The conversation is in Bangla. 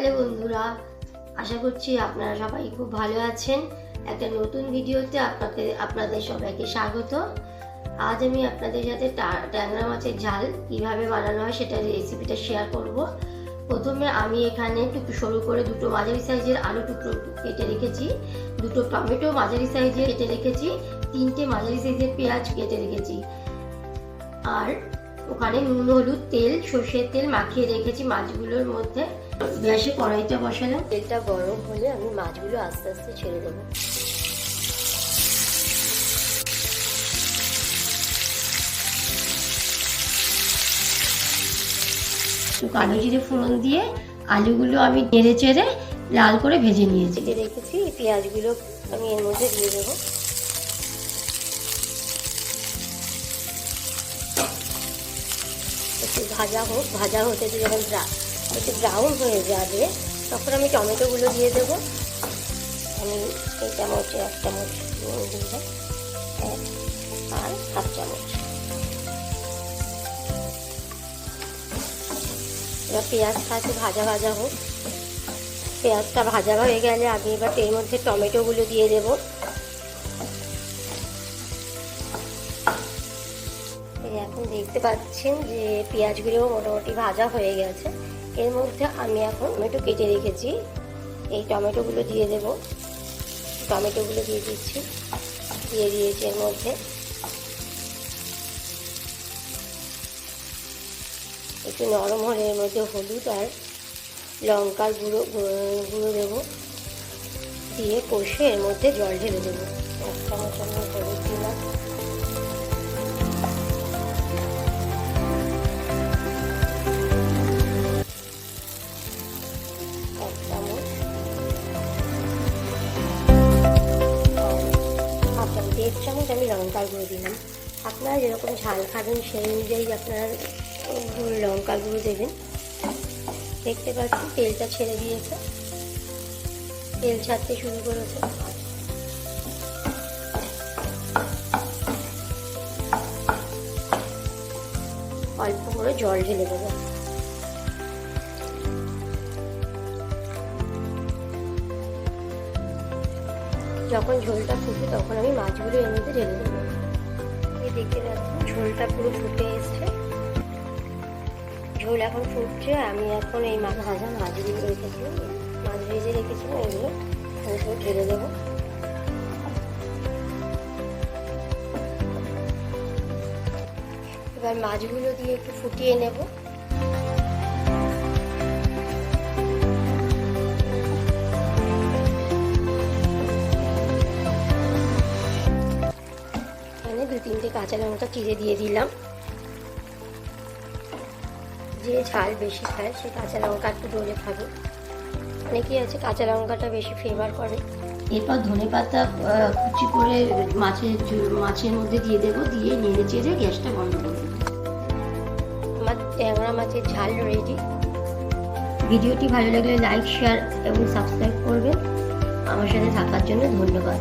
হ্যালো বন্ধুরা, আশা করছি আপনারা সবাই খুব ভালো আছেন। একটা নতুন ভিডিওতে আপনাদের সবাইকে স্বাগত। আজ আমি আপনাদের সাথে ট্যাংরা মাছের ঝাল কিভাবে বানানো হয় সেটা রেসিপিটা শেয়ার করব। প্রথমে আমি এখানে টুকরো সরু করে দুটো মাঝারি সাইজের আলু টুকরো কেটে রেখেছি, দুটো টমেটো মাঝারি সাইজের কেটে রেখেছি, তিনটে মাঝারি সাইজের পেঁয়াজ কেটে রেখেছি, আর ওখানে নুন হলুদ তেল সর্ষের তেল মাখিয়ে রেখেছি মাছগুলোর মধ্যে। গ্যাসে কড়াইটা বসালাম, তেলটা গরম হলে আমি মাছগুলো আস্তে আস্তে ছেড়ে দেবো। কালো জিরে ফোড়ন দিয়ে আলুগুলো আমি নেড়ে চেড়ে লাল করে ভেজে নিয়েছি। রেখেছি এই পেঁয়াজগুলো আমি এর মধ্যে দিয়ে দেবো। একটু ভাজা হোক, ভাজা হতে দিয়ে যখন একটু ব্রাউন হয়ে যাবে তখন আমি টমেটোগুলো দিয়ে দেবো। আমি এই চামচে 1 চামচ দিলাম আর 1/2 চামচ। এবার পেঁয়াজটা একটু ভাজা ভাজা হোক। পেঁয়াজটা ভাজা হয়ে গেলে আমি এবার এর মধ্যে টমেটোগুলো দিয়ে দেবো। এখন দেখতে পাচ্ছেন যে পেঁয়াজগুলো মোটামুটি ভাজা হয়ে গেছে। এর মধ্যে আমি এখন টমেটো কেটে রেখেছি, এই টমেটোগুলো দিয়ে দেব। টমেটোগুলো দিয়ে দিচ্ছি, দিয়ে দিয়েছি এর মধ্যে। একটু নরম হলে এর মধ্যে হলুদ আর লঙ্কার গুঁড়ো দেবো, দিয়ে কষে এর মধ্যে জল ঢেলে দেবো। 1 চামচ আমি হলুদ দিলাম, দেড় চামচ আমি লঙ্কার গুঁড়ো দিলাম। আপনারা যেরকম ঝাল খাবেন সেই অনুযায়ী আপনারা লঙ্কার গুঁড়ো দেবেন। দেখতে পাচ্ছি তেলটা ছেড়ে দিয়েছে, তেল ছাড়তে শুরু করেছে। অল্প করে জল ঢেলে দেবো। যখন ঝোলটা ফুটে তখন আমি মাছগুলো এর মধ্যে ঢেলে দেবো। দেখতে পাচ্ছি ঝোলটা পুরো ফুটে এসছে, ঝোল এখন ফুটছে। আমি এখন এই ভাজা মাছগুলো রেখেছিলাম, মাছ ভেজে রেখেছিলাম, এগুলো সব ঢেলে দেবো। এবার মাছগুলো দিয়ে একটু ফুটিয়ে নেব। এখানে 2-3টে কাঁচা লঙ্কা চিড়ে দিয়ে দিলাম। যে ঝাল বেশি খায় সে কাঁচা লঙ্কা একটু ডলে খাবে, অনেকেই আছে কাঁচা লঙ্কাটা বেশি ফেভার করে। এরপর ধনেপাতা কুচি করে মাছের মধ্যে দিয়ে দেবো, দিয়ে নেড়ে চেড়ে গ্যাসটা বন্ধ করে দেবো। আমার ট্যাংরা মাছের ঝাল রেডি। ভিডিওটি ভালো লাগলে লাইক, শেয়ার এবং সাবস্ক্রাইব করবেন। আমার সাথে থাকার জন্য ধন্যবাদ।